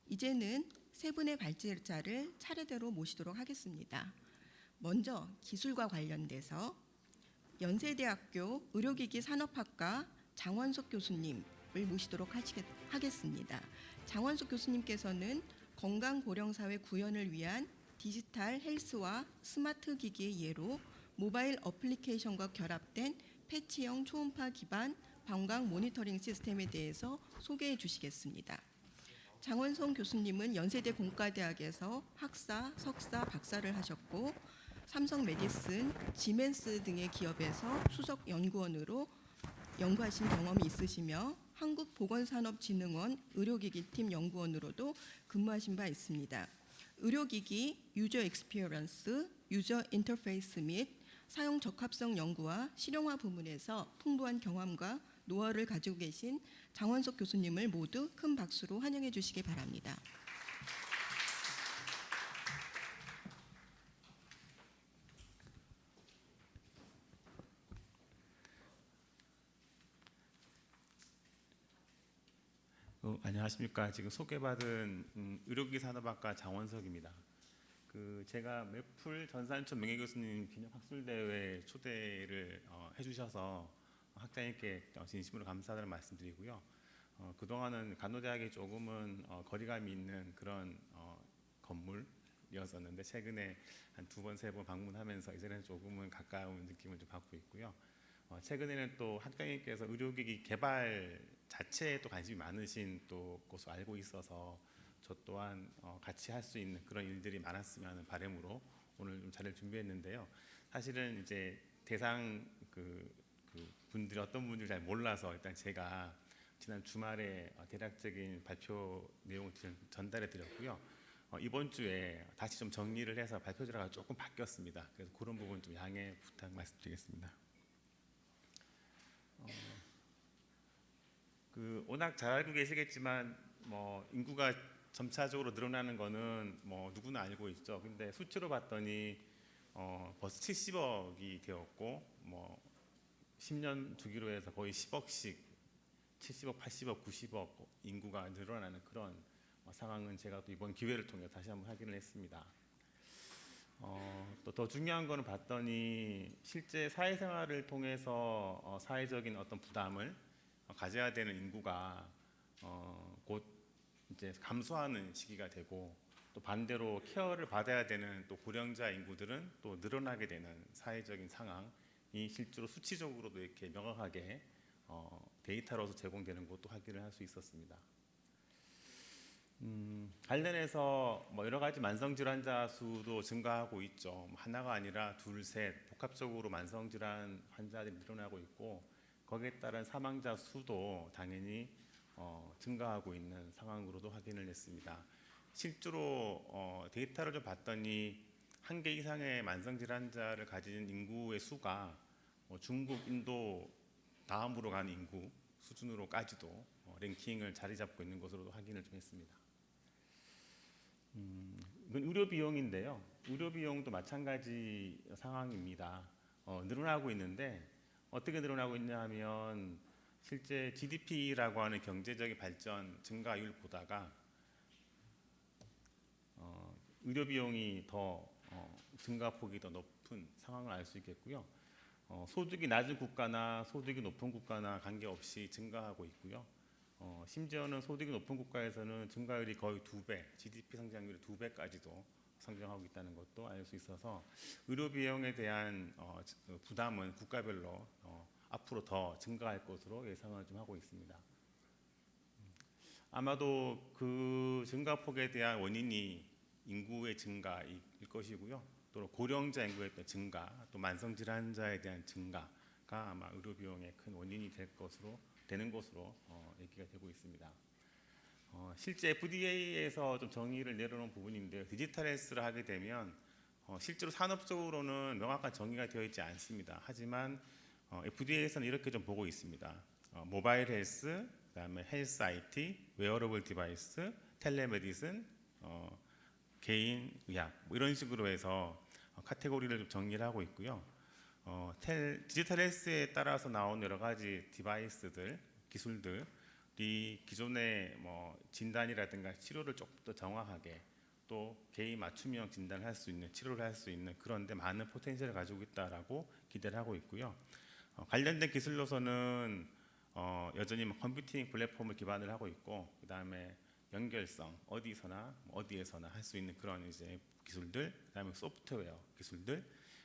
이제는 세 분의 발제자를 차례대로 모시도록 하겠습니다. 먼저 기술과 관련돼서 연세대학교 의료기기 산업학과 장원석 교수님을 모시도록 하겠습니다. 장원석 교수님께서는 건강고령사회 구현을 위한 디지털 헬스와 스마트 기기의 예로 모바일 어플리케이션과 결합된 패치형 초음파 기반 방광 모니터링 시스템에 대해서 소개해 주시겠습니다. 장원성 교수님은 연세대 공과대학에서 학사, 석사, 박사를 하셨고 삼성 메디슨, 지멘스 등의 기업에서 수석 연구원으로 연구하신 경험이 있으시며 한국보건산업진흥원 의료기기팀 연구원으로도 근무하신 바 있습니다. 의료기기, 유저 익스피리언스, 유저 인터페이스 및 사용 적합성 연구와 실용화 부문에서 풍부한 경험과 노하우를 가지고 계신 장원석 교수님을 모두 큰 박수로 환영해 주시기 바랍니다. 안녕하십니까. 지금 소개받은 의료기기 산업학과 장원석입니다. 제가 매풀 전산천 명예교수님 기념학술대회 초대를 해주셔서 학장님께 진심으로 감사하다는 말씀드리고요. 그동안은 간호대학이 조금은 거리감이 있는 그런 건물이었었는데 최근에 한 2번, 3번 방문하면서 이제는 조금은 가까운 느낌을 좀 받고 있고요. 최근에는 또 학장님께서 의료기기 개발 자체에 또 관심이 많으신 또 것으로 알고 있어서 저 또한 같이 할 수 있는 그런 일들이 많았으면 하는 바람으로 오늘 좀 자리를 준비했는데요. 사실은 이제 대상 분들이 어떤 분들이 잘 몰라서 일단 제가 지난 주말에 대략적인 발표 내용을 전달해 드렸고요. 이번 주에 다시 좀 정리를 해서 발표자가 조금 바뀌었습니다. 그래서 그런 부분 좀 양해 부탁 말씀드리겠습니다. 워낙 잘 알고 계시겠지만 인구가 점차적으로 늘어나는 거는 누구나 알고 있죠. 근데 수치로 봤더니 벌써 70억이 되었고 10년 주기로 해서 거의 10억씩 70억, 80억, 90억 인구가 늘어나는 그런 상황은 제가 또 이번 기회를 통해 다시 한번 확인을 했습니다. 또 더 중요한 거는 봤더니 실제 사회생활을 통해서 사회적인 어떤 부담을 가져야 되는 인구가 곧 이제 감소하는 시기가 되고 또 반대로 케어를 받아야 되는 또 고령자 인구들은 또 늘어나게 되는 사회적인 상황이 실제로 수치적으로도 이렇게 명확하게 데이터로서 제공되는 것도 확인을 할 수 있었습니다. 관련해서 여러 가지 만성질환자 수도 증가하고 있죠. 하나가 아니라 둘, 셋 복합적으로 만성질환 환자들이 늘어나고 있고 거기에 따른 사망자 수도 당연히 증가하고 있는 상황으로도 확인을 했습니다. 실제로 데이터를 좀 봤더니 1개 이상의 만성질환자를 가진 인구의 수가 중국, 인도 다음으로 가는 인구 수준으로까지도 랭킹을 자리 잡고 있는 것으로도 확인을 좀 했습니다. 이건 의료 비용인데요. 의료 비용도 마찬가지 상황입니다. 늘어나고 있는데 어떻게 늘어나고 있냐 하면 실제 GDP라고 하는 경제적인 발전 증가율 보다가 의료 비용이 더 증가폭이 더 높은 상황을 알 수 있겠고요. 소득이 낮은 국가나 소득이 높은 국가나 관계없이 증가하고 있고요. 심지어는 소득이 높은 국가에서는 증가율이 거의 2배, GDP 성장률이 2배까지도 성장하고 있다는 것도 알 수 있어서 의료 비용에 대한 부담은 국가별로 앞으로 더 증가할 것으로 예상을 좀 하고 있습니다. 아마도 그 증가폭에 대한 원인이 인구의 증가일 것이고요. 또 고령자 인구의 증가, 또 만성질환자에 대한 증가가 아마 의료 비용의 큰 원인이 되는 것으로 얘기가 되고 있습니다. 실제 FDA에서 좀 정의를 내려놓은 부분인데요. 디지털 헬스를 하게 되면 실제로 산업적으로는 명확한 정의가 되어 있지 않습니다. 하지만 FDA에서는 이렇게 좀 보고 있습니다. 모바일 헬스, 그다음에 헬스 IT, 웨어러블 디바이스, 텔레메디슨, 개인 의학 이런 식으로 해서 카테고리를 좀 정리를 하고 있고요. 디지털 헬스에 따라서 나온 여러 가지 디바이스들, 기술들 이 기존의 뭐 진단이라든가 치료를 조금 더 정확하게 또 개인 맞춤형 진단을 할 수 있는 치료를 할 수 있는 그런데 많은 포텐셜을 가지고 있다라고 기대를 하고 있고요. 관련된 기술로서는 여전히 뭐 컴퓨팅 플랫폼을 기반을 하고 있고 그다음에 연결성 어디서나 어디에서나 할 수 있는 그런 이제 기술들, 그다음에 소프트웨어 기술들,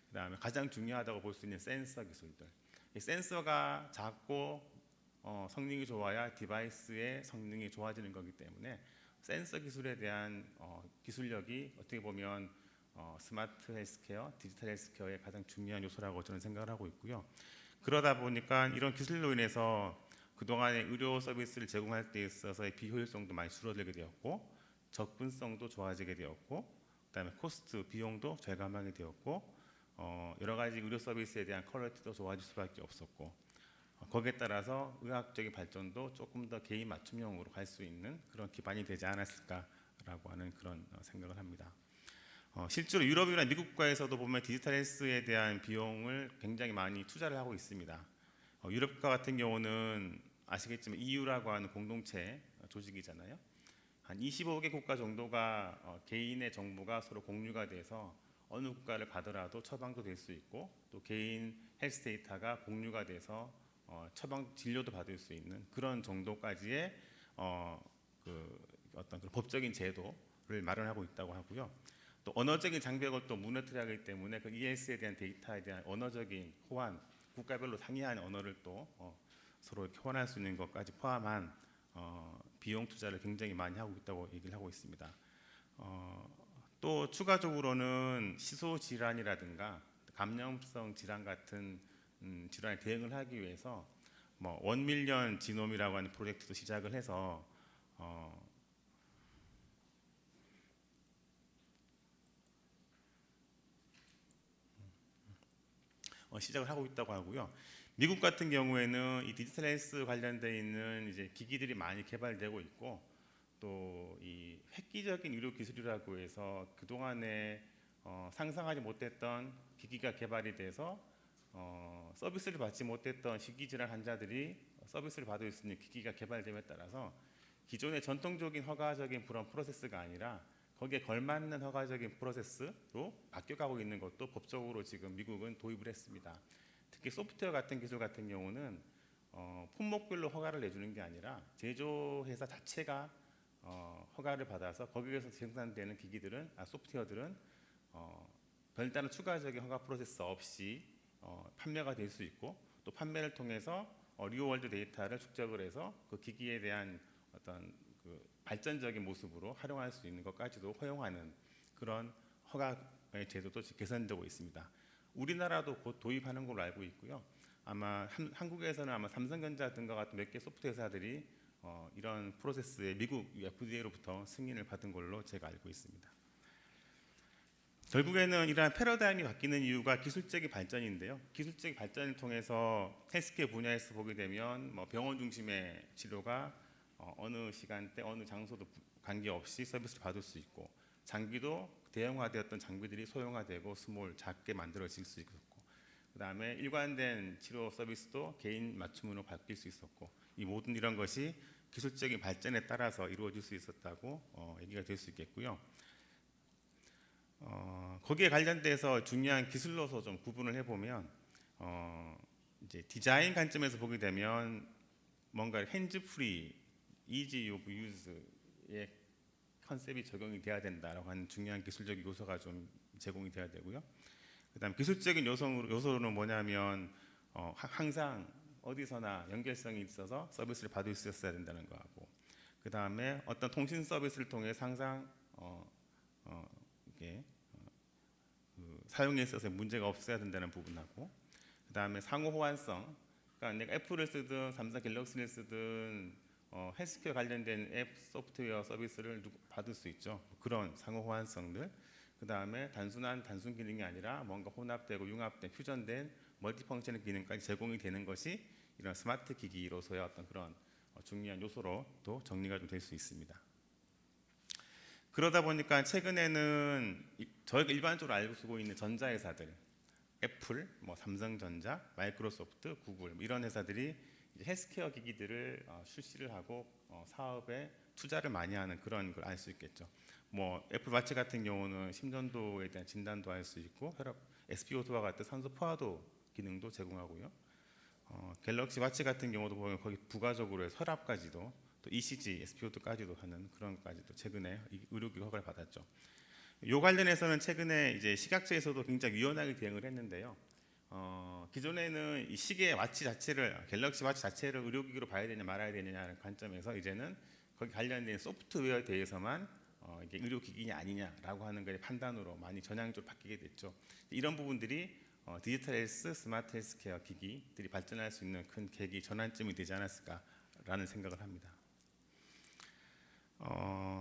그다음에 가장 중요하다고 볼 수 있는 센서 기술들. 이 센서가 작고 성능이 좋아야 디바이스의 성능이 좋아지는 거기 때문에 센서 기술에 대한 기술력이 어떻게 보면 스마트 헬스케어, 디지털 헬스케어의 가장 중요한 요소라고 저는 생각을 하고 있고요. 그러다 보니까 이런 기술로 인해서 그동안의 의료 서비스를 제공할 때 있어서의 비효율성도 많이 줄어들게 되었고 접근성도 좋아지게 되었고 그다음에 코스트 비용도 절감하게 되었고 여러 가지 의료 서비스에 대한 퀄리티도 좋아질 수밖에 없었고 거기에 따라서 의학적인 발전도 조금 더 개인 맞춤형으로 갈 수 있는 그런 기반이 되지 않았을까라고 하는 그런 생각을 합니다. 실제로 유럽이나 미국 국가에서도 보면 디지털 헬스에 대한 비용을 굉장히 많이 투자를 하고 있습니다. 유럽 국가 같은 경우는 아시겠지만 EU라고 하는 공동체 조직이잖아요. 한 25개 국가 정도가 개인의 정보가 서로 공유가 돼서 어느 국가를 가더라도 처방도 될 수 있고 또 개인 헬스 데이터가 공유가 돼서 처방 진료도 받을 수 있는 그런 정도까지의 어떤 그 법적인 제도를 마련하고 있다고 하고요. 또 언어적인 장벽을 또 무너뜨려야 하기 때문에 그 ES에 대한 데이터에 대한 언어적인 호환, 국가별로 상이한 언어를 또 서로 호환할 수 있는 것까지 포함한 비용 투자를 굉장히 많이 하고 있다고 얘기를 하고 있습니다. 또 추가적으로는 시소 질환이라든가 감염성 질환 같은 질환에 대응을 하기 위해서 뭐 1밀리언 지놈이라고 하는 프로젝트도 시작을 해서 시작을 하고 있다고 하고요. 미국 같은 경우에는 이 디지털 헬스 관련돼 있는 이제 기기들이 많이 개발되고 있고 또 이 획기적인 의료 기술이라고 해서 그 동안에 상상하지 못했던 기기가 개발이 돼서 서비스를 받지 못했던 식이질환 환자들이 서비스를 받을 수 있는 기기가 개발됨에 따라서 기존의 전통적인 허가적인 그런 프로세스가 아니라 거기에 걸맞는 허가적인 프로세스로 바뀌어가고 있는 것도 법적으로 지금 미국은 도입을 했습니다. 특히 소프트웨어 같은 기술 같은 경우는 품목별로 허가를 내주는 게 아니라 제조회사 자체가 허가를 받아서 거기에서 생산되는 기기들은 소프트웨어들은 별다른 추가적인 허가 프로세스 없이 판매가 될 수 있고 또 판매를 통해서 리얼월드 데이터를 축적을 해서 그 기기에 대한 어떤 그 발전적인 모습으로 활용할 수 있는 것까지도 허용하는 그런 허가의 제도도 개선되고 있습니다. 우리나라도 곧 도입하는 걸로 알고 있고요. 아마 한국에서는 아마 삼성전자 등과 같은 몇 개 소프트 회사들이 이런 프로세스에 미국 FDA로부터 승인을 받은 걸로 제가 알고 있습니다. 결국에는 이러한 패러다임이 바뀌는 이유가 기술적인 발전인데요. 기술적인 발전을 통해서 헬스케어 분야에서 보게 되면 뭐 병원 중심의 치료가 어느 시간대, 어느 장소도 관계없이 서비스를 받을 수 있고 장비도 대형화되었던 장비들이 소형화되고 작게 만들어질 수 있었고 그다음에 일관된 치료 서비스도 개인 맞춤으로 바뀔 수 있었고 이 모든 이런 것이 기술적인 발전에 따라서 이루어질 수 있었다고 얘기가 될 수 있겠고요. 거기에 관련돼서 중요한 기술로서 좀 구분을 해보면 이제 디자인 관점에서 보게 되면 뭔가 핸즈 프리, 이지 오브 유즈의 컨셉이 적용이 돼야 된다라고 하는 중요한 기술적 요소가 좀 제공이 돼야 되고요. 그다음 기술적인 요소로는 뭐냐면 항상 어디서나 연결성이 있어서 서비스를 받을 수 있어야 된다는 거하고 그다음에 어떤 통신 서비스를 통해 항상 이게 사용에 있어서 문제가 없어야 된다는 부분하고 그다음에 상호 호환성 그러니까 내가 애플을 쓰든 삼성 갤럭시를 쓰든 헬스케어 관련된 앱 소프트웨어 서비스를 받을 수 있죠. 그런 상호 호환성들 그다음에 단순 기능이 아니라 뭔가 혼합되고 융합된 퓨전된 멀티펑션의 기능까지 제공이 되는 것이 이런 스마트 기기로서의 어떤 그런 중요한 요소로도 정리가 좀 될 수 있습니다. 그러다 보니까 최근에는 저희가 일반적으로 알고 쓰고 있는 전자회사들 애플, 삼성전자, 마이크로소프트, 구글 이런 회사들이 이제 헬스케어 기기들을 출시를 하고 사업에 투자를 많이 하는 그런 걸 알 수 있겠죠. 뭐 애플워치 같은 경우는 심전도에 대한 진단도 할 수 있고 혈압 SpO2와 같은 산소 포화도 기능도 제공하고요. 갤럭시 워치 같은 경우도 보면 거기 부가적으로 해서 혈압까지도 또 ECG, SpO2까지도 하는 그런 것까지도 최근에 의료기기 허가를 받았죠. 요 관련해서는 최근에 이제 식약처에서도 굉장히 유연하게 대응을 했는데요. 기존에는 이 시계 와치 자체를 갤럭시 와치 자체를 의료기기로 봐야 되냐 말아야 되느냐는 관점에서 이제는 거기 관련된 소프트웨어에 대해서만 이게 의료기기냐 아니냐라고 하는 것의 판단으로 많이 전향적으로 바뀌게 됐죠. 이런 부분들이 디지털 헬스, 스마트 헬스케어 기기들이 발전할 수 있는 큰 계기 전환점이 되지 않았을까라는 생각을 합니다.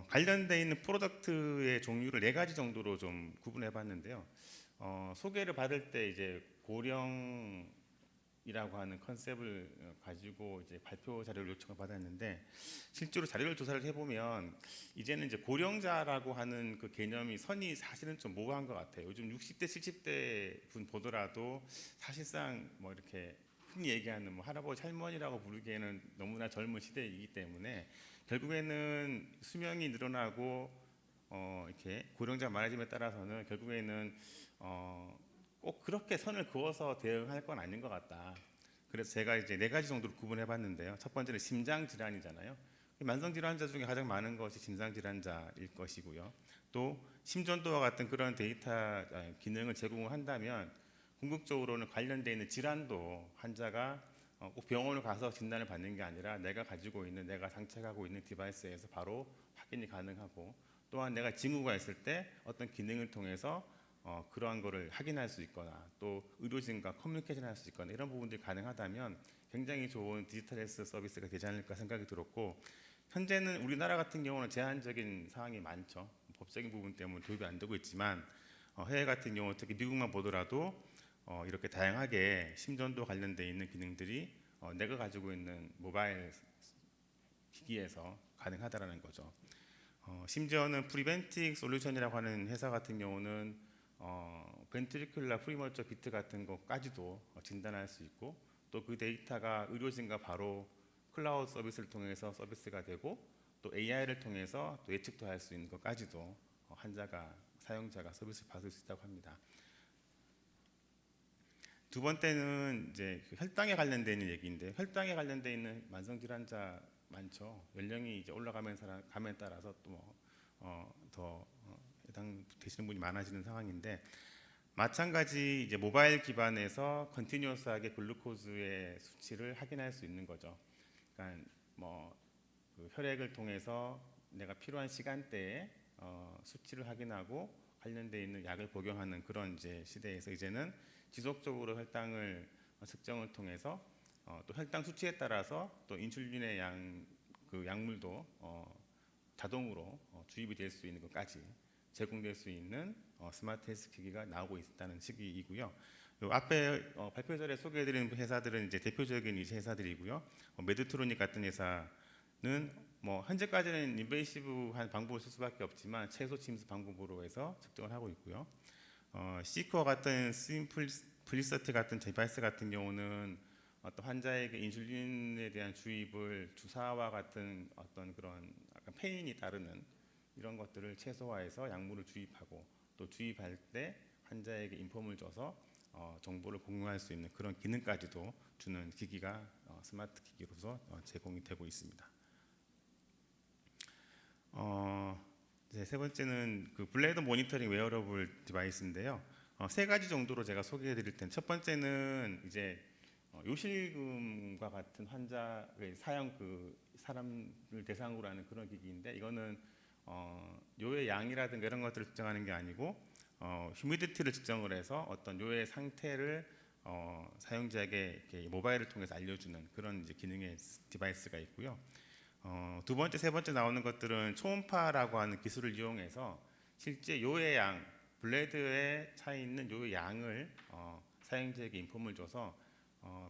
관련돼 있는 프로덕트의 종류를 4가지 정도로 좀 구분해 봤는데요. 소개를 받을 때 이제 고령이라고 하는 컨셉을 가지고 이제 발표 자료를 요청을 받았는데 실제로 자료를 조사를 해보면 이제는 이제 고령자라고 하는 그 개념이 선이 사실은 좀 모호한 것 같아요. 요즘 60대, 70대 분 보더라도 사실상 뭐 이렇게 흔히 얘기하는 뭐 할아버지, 할머니라고 부르기에는 너무나 젊은 시대이기 때문에 결국에는 수명이 늘어나고 이렇게 고령자 많아짐에 따라서는 결국에는 꼭 그렇게 선을 그어서 대응할 건 아닌 것 같다. 그래서 제가 이제 4가지 정도로 구분해 봤는데요. 첫 번째는 심장 질환이잖아요. 만성 질환자 중에 가장 많은 것이 심장 질환자일 것이고요. 또 심전도와 같은 그런 데이터 기능을 제공을 한다면 궁극적으로는 관련되어 있는 질환도 환자가 꼭 병원을 가서 진단을 받는 게 아니라 내가 가지고 있는 내가 장착하고 있는 디바이스에서 바로 확인이 가능하고 또한 내가 징후가 있을 때 어떤 기능을 통해서 그러한 거를 확인할 수 있거나 또 의료진과 커뮤니케이션 할 수 있거나 이런 부분들이 가능하다면 굉장히 좋은 디지털 헬스 서비스가 되지 않을까 생각이 들었고 현재는 우리나라 같은 경우는 제한적인 사항이 많죠. 법적인 부분 때문에 도입이 안 되고 있지만 해외 같은 경우 특히 미국만 보더라도 이렇게 다양하게 심전도 관련돼 있는 기능들이 내가 가지고 있는 모바일 기기에서 가능하다라는 거죠. 심지어는 프리벤틱 솔루션이라고 하는 회사 같은 경우는 벤트리큘라 프리머처 비트 같은 것까지도 진단할 수 있고 또 그 데이터가 의료진과 바로 클라우드 서비스를 통해서 서비스가 되고 또 AI를 통해서 또 예측도 할 수 있는 것까지도 환자가 사용자가 서비스를 받을 수 있다고 합니다. 두 번째는 이제 혈당에 관련된 얘기인데 혈당에 관련돼 있는 만성 질환자 많죠. 연령이 이제 올라가면 감에 따라서 또 더 해당되시는 분이 많아지는 상황인데 마찬가지 이제 모바일 기반에서 컨티뉴어스하게 글루코즈의 수치를 확인할 수 있는 거죠. 그러니까 그 혈액을 통해서 내가 필요한 시간대에 수치를 확인하고 관련돼 있는 약을 복용하는 그런 이제 시대에서 이제는 지속적으로 혈당을 측정을 통해서 또 혈당 수치에 따라서 또 인슐린의 그 약물도 자동으로 주입이 될 수 있는 것까지 제공될 수 있는 스마트 헬스 기기가 나오고 있다는 시기이고요. 앞에 발표 자료에 소개해드린 회사들은 이제 대표적인 이 회사들이고요. 메드트로닉 같은 회사는 현재까지는 인베이시브한 방법을 쓸 수밖에 없지만 최소 침수 방법으로 해서 측정을 하고 있고요. 시코어 같은 심플리서티 같은 디바이스 같은 경우는 어떤 환자에게 인슐린에 대한 주입을 주사와 같은 어떤 그런 약간 페인이 따르는 이런 것들을 최소화해서 약물을 주입하고 또 주입할 때 환자에게 인폼을 줘서 정보를 공유할 수 있는 그런 기능까지도 주는 기기가 스마트 기기로서 제공이 되고 있습니다. 이제 세 번째는 그 블레드 모니터링 웨어러블 디바이스인데요. 3가지 정도로 제가 소개해드릴 텐데 첫 번째는 이제 요실금과 같은 환자의 사용 그 사람을 대상으로 하는 그런 기기인데 이거는 요의 양이라든가 이런 것들을 측정하는 게 아니고 휴미디티를 측정을 해서 어떤 요의 상태를 사용자에게 이렇게 모바일을 통해서 알려주는 그런 이제 기능의 디바이스가 있고요. 두 번째, 세 번째 나오는 것들은 초음파라고 하는 기술을 이용해서 실제 요의 양, 블레드에 차 있는 요의 양을 사용자에게 인폼을 줘서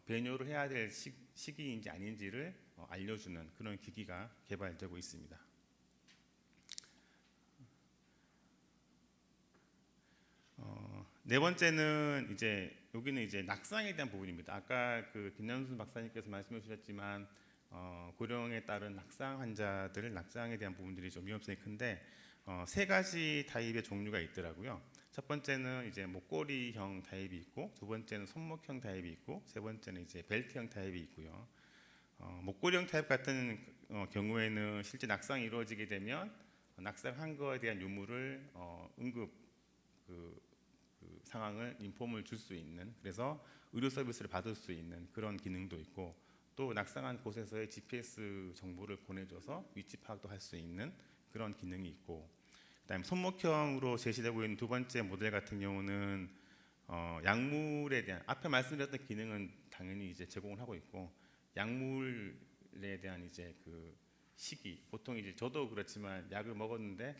배뇨를 해야 될 시기인지 아닌지를 알려주는 그런 기기가 개발되고 있습니다. 네 번째는 이제 여기는 이제 낙상에 대한 부분입니다. 아까 그 김남순 박사님께서 말씀해 주셨지만 고령에 따른 낙상 환자들, 낙상에 대한 부분들이 좀 위험성이 큰데 세 가지 타입의 종류가 있더라고요. 첫 번째는 이제 목걸이형 타입이 있고, 두 번째는 손목형 타입이 있고, 세 번째는 이제 벨트형 타입이 있고요. 목걸이형 타입 같은 경우에는 실제 낙상이 이루어지게 되면 낙상한 거에 대한 유무를 응급 그 상황을 인폼을 줄 수 있는, 그래서 의료 서비스를 받을 수 있는 그런 기능도 있고, 또 낙상한 곳에서의 GPS 정보를 보내줘서 위치 파악도 할 수 있는 그런 기능이 있고, 그다음에 손목형으로 제시되고 있는 두 번째 모델 같은 경우는 약물에 대한, 앞에 말씀드렸던 기능은 당연히 이제 제공을 하고 있고, 약물에 대한 이제 그 시기, 보통 이제 저도 그렇지만 약을 먹었는데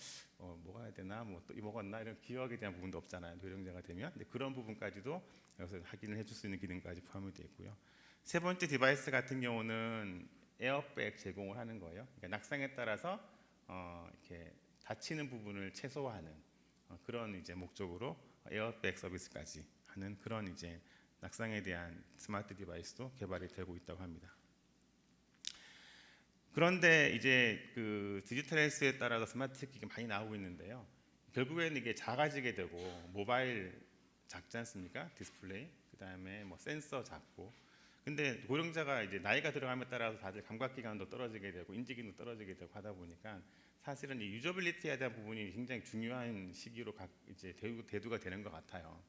먹어야 되나, 뭐 또 먹었나, 이런 기억에 대한 부분도 없잖아요, 고령자가 되면. 근데 그런 부분까지도 여기서 확인을 해줄 수 있는 기능까지 포함이 되어 있고요. 세 번째 디바이스 같은 경우는 에어백 제공을 하는 거예요. 그러니까 낙상에 따라서 이렇게 다치는 부분을 최소화하는 그런 이제 목적으로 에어백 서비스까지 하는 그런 이제 낙상에 대한 스마트 디바이스도 개발이 되고 있다고 합니다. 그런데 이제 그 디지털 헬스에 따라서 스마트 기기가 많이 나오고 있는데요. 결국에는 이게 작아지게 되고, 모바일 작지 않습니까? 디스플레이, 그다음에 뭐 센서 작고. 근데 고령자가 이제 나이가 들어감에 따라서 다들 감각 기관도 떨어지게 되고 인지기능도 떨어지게 되고 하다 보니까 사실은 이 유저빌리티에 대한 부분이 굉장히 중요한 시기로 이제 대두가 되는 것 같아요.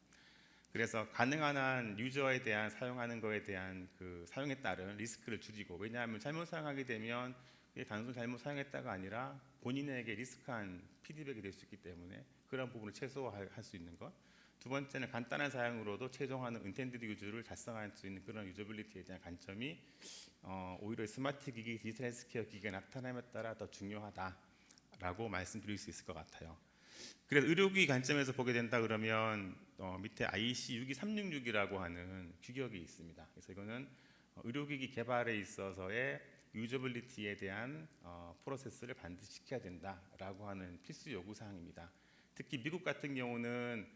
그래서 가능한 한 유저에 대한 사용하는 거에 대한 그 사용에 따른 리스크를 줄이고, 왜냐하면 잘못 사용하게 되면 이게 단순 잘못 사용했다가 아니라 본인에게 리스크한 피드백이 될 수 있기 때문에 그런 부분을 최소화할 수 있는 것. 두 번째는 간단한 사용으로도 최종화하는 인텐디드 유즈를 달성할 수 있는 그런 유저빌리티에 대한 관점이 오히려 스마트 기기, 디지털 헬스케어 기기가 나타남에 따라 더 중요하다라고 말씀드릴 수 있을 것 같아요. 그래서 의료기 관점에서 보게 된다 그러면 밑에 IEC 62366이라고 하는 규격이 있습니다. 그래서 이거는 의료기기 개발에 있어서의 유저빌리티에 대한 프로세스를 반드시 지켜야 된다라고 하는 필수 요구 사항입니다. 특히 미국 같은 경우는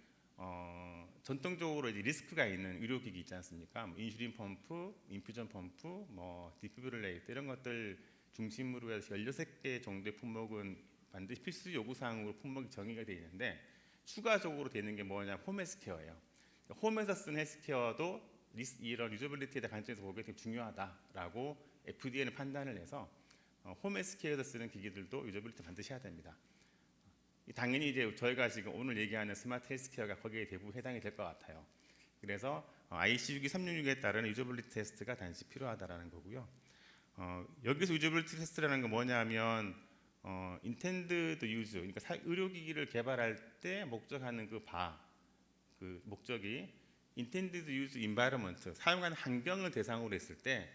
전통적으로 이제 리스크가 있는 의료기기 있지 않습니까? 뭐 인슐린 펌프, 인퓨전 펌프, 뭐 디피브릴레이터 이런 것들 중심으로 해서 16개 정도의 품목은 반드시 필수 요구 사항으로 품목이 정의가 되어 있는데, 추가적으로 되는 게 뭐냐, 홈 헬스케어예요. 홈에서 쓴 헬스케어도 이런 유저빌리티에 대한 관점에서 보기에 되게 중요하다라고 FDA는 판단을 해서 홈 헬스케어에서 쓰는 기기들도 유저빌리티 반드시 해야 됩니다. 당연히 이제 저희가 지금 오늘 얘기하는 스마트 헬스케어가 거기에 대부분 해당이 될 것 같아요. 그래서 IC 62366에 따른 유저빌리티 테스트가 단지 필요하다라는 거고요. 여기서 유저빌리티 테스트라는 건 뭐냐면 인텐디드 유즈, 그러니까 의료기기를 개발할 때 목적하는 그 목적이 인텐디드 유즈 인바이러먼트, 사용하는 환경을 대상으로 했을 때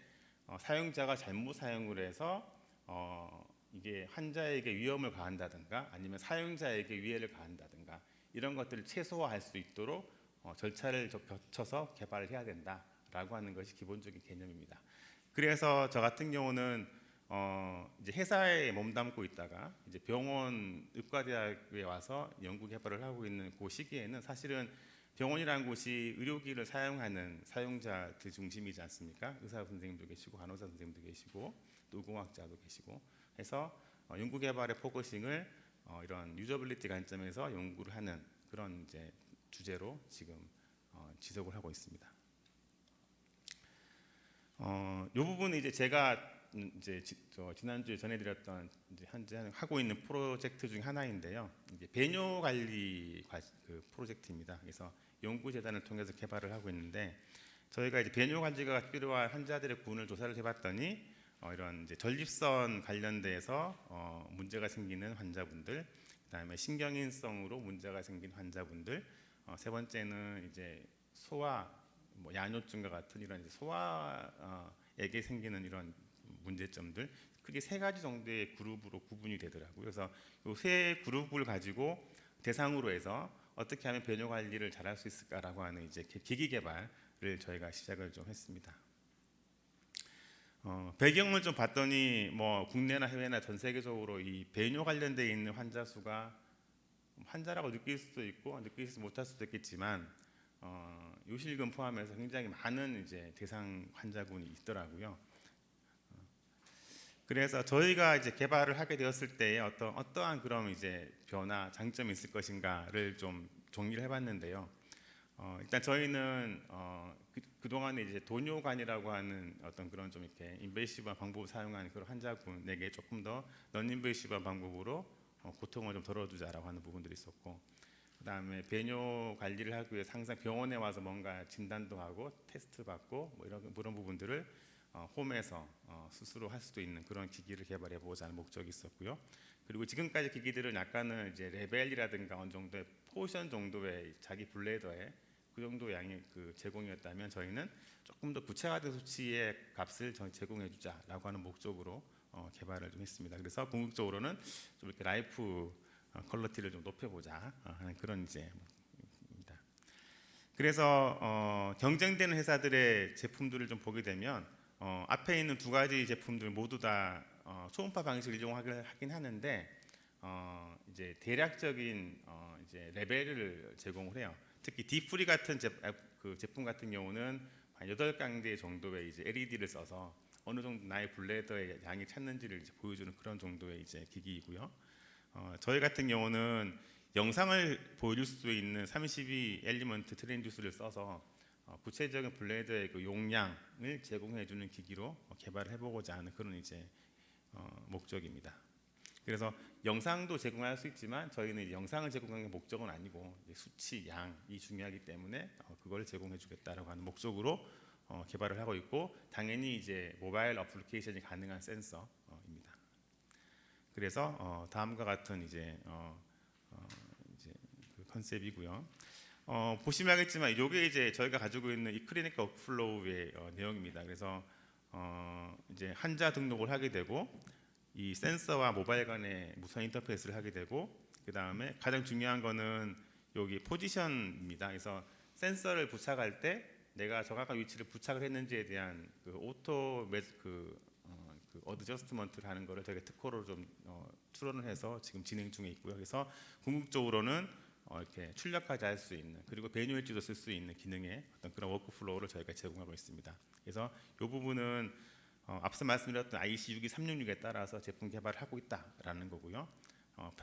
사용자가 잘못 사용을 해서 이게 환자에게 위험을 가한다든가 아니면 사용자에게 위해를 가한다든가 이런 것들을 최소화할 수 있도록 절차를 거쳐서 개발을 해야 된다라고 하는 것이 기본적인 개념입니다. 그래서 저 같은 경우는 이제 회사에 몸담고 있다가 이제 병원 의과대학에 와서 연구 개발을 하고 있는 그 시기에는 사실은 병원이라는 곳이 의료기기를 사용하는 사용자들 중심이지 않습니까? 의사 선생님도 계시고 간호사 선생님도 계시고 또 의공학자도 계시고 해서 연구 개발의 포커싱을 이런 유저빌리티 관점에서 연구를 하는 그런 이제 주제로 지금 지속을 하고 있습니다. 이 부분은 이제 제가 이제 지난주에 전해드렸던 이제 현재 하고 있는 프로젝트 중 하나인데요. 이제 배뇨 관리 그 프로젝트입니다. 그래서 연구재단을 통해서 개발을 하고 있는데, 저희가 이제 배뇨 관리가 필요한 환자들의 군을 조사를 해봤더니 이런 이제 전립선 관련돼서 문제가 생기는 환자분들, 그다음에 신경인성으로 문제가 생긴 환자분들, 세 번째는 이제 소화, 뭐 야뇨증과 같은 이런 이제 소화에게 생기는 이런 문제점들, 크게 세 가지 정도의 그룹으로 구분이 되더라고요. 그래서 이 세 그룹을 가지고 대상으로 해서 어떻게 하면 배뇨 관리를 잘할 수 있을까라고 하는 이제 기기 개발을 저희가 시작을 좀 했습니다. 배경을 좀 봤더니 뭐 국내나 해외나 전 세계적으로 이 배뇨 관련돼 있는 환자 수가 환자라고 느낄 수도 있고 느끼지 못할 수도 있겠지만 요실금 포함해서 굉장히 많은 이제 대상 환자군이 있더라고요. 그래서 저희가 이제 개발을 하게 되었을 때 어떠한 그런 이제 변화, 장점이 있을 것인가를 좀 정리를 해봤는데요. 일단 저희는 그동안에 이제 도뇨관이라고 하는 어떤 그런 좀 이렇게 인베이시브한 방법을 사용하는 그런 환자군에게 조금 더 넌인베이시브한 방법으로 고통을 좀 덜어주자라고 하는 부분들이 있었고, 그다음에 배뇨 관리를 하기 위해서 항상 병원에 와서 뭔가 진단도 하고 테스트 받고 뭐 이런 그런 부분들을 홈에서 스스로 할 수도 있는 그런 기기를 개발해 보자는 목적이 있었고요. 그리고 지금까지 기기들은 약간은 이제 레벨이라든가 어느 정도의 포션 정도의 자기 블레더에 그 정도 양의 그 제공이었다면 저희는 조금 더 구체화된 수치의 값을 제공해 주자라고 하는 목적으로 개발을 좀 했습니다. 그래서 궁극적으로는 좀 이렇게 라이프 퀄리티를 좀 높여보자 하는 그런 이제 입니다. 그래서 경쟁되는 회사들의 제품들을 좀 보게 되면 앞에 있는 두 가지 제품들 모두 다 초음파 방식을 이용하긴 하는데 이제 대략적인 이제 레벨을 제공을 해요. 특히 디프리 같은 제품 같은 경우는 한 8강대 정도의 이제 LED를 써서 어느 정도 나의 블레더의 양이 찼는지를 이제 보여주는 그런 정도의 이제 기기이고요. 저희 같은 경우는 영상을 보여줄 수 있는 32 엘리먼트 트랜듀스를 써서 구체적인 블레드의 그 용량을 제공해주는 기기로 개발을 해보고자 하는 그런 이제 목적입니다. 그래서 영상도 제공할 수 있지만 저희는 영상을 제공하는 게 목적은 아니고 수치, 양이 중요하기 때문에 그걸 제공해주겠다라고 하는 목적으로 개발을 하고 있고, 당연히 이제 모바일 어플리케이션이 가능한 센서입니다. 그래서 다음과 같은 이제 그 컨셉이고요. 보시면 알겠지만 이게 이제 저희가 가지고 있는 이 클리니컬 워크플로우의 내용입니다. 그래서 이제 환자 등록을 하게 되고 이 센서와 모바일 간의 무선 인터페이스를 하게 되고, 그 다음에 가장 중요한 거는 여기 포지션입니다. 그래서 센서를 부착할 때 내가 정확한 위치를 부착을 했는지에 대한 그 오토 어드저스트먼트를 하는 거를 저희가 특허로 좀 출원을 해서 지금 진행 중에 있고요. 그래서 궁극적으로는 이렇게 출력까지 할 수 있는, 그리고 배뇨 엣지도 쓸 수 있는 기능의 어떤 그런 워크플로우를 저희가 제공하고 있습니다. 그래서 이 부분은 앞서 말씀드렸던 IC62366에 따라서 제품 개발을 하고 있다라는 거고요.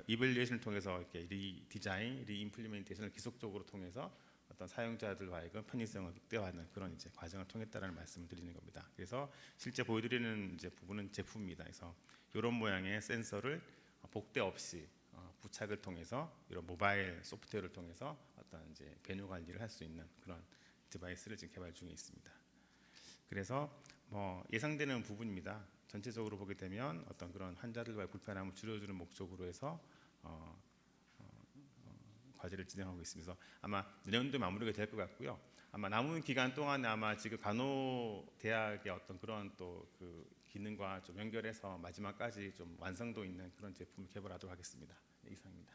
이밸리에이션을 통해서 이렇게 리디자인, 리임플리멘테이션을 지속적으로 통해서 어떤 사용자들과 하여금 편의성을 극대화하는 그런 이제 과정을 통했다라는 말씀을 드리는 겁니다. 그래서 실제 보여드리는 이제 부분은 제품입니다. 그래서 이런 모양의 센서를 복대 없이 부착을 통해서 이런 모바일 소프트웨어를 통해서 어떤 이제 배뇨 관리를 할 수 있는 그런 디바이스를 지금 개발 중에 있습니다. 그래서 뭐 예상되는 부분입니다. 전체적으로 보게 되면 어떤 그런 환자들과의 불편함을 줄여주는 목적으로 해서 과제를 진행하고 있습니다. 아마 내년도에 마무리가 될 것 같고요. 아마 남은 기간 동안에 아마 지금 간호대학의 어떤 그런 또 그 기능과 좀 연결해서 마지막까지 좀 완성도 있는 그런 제품을 개발하도록 하겠습니다. 네, 이상입니다.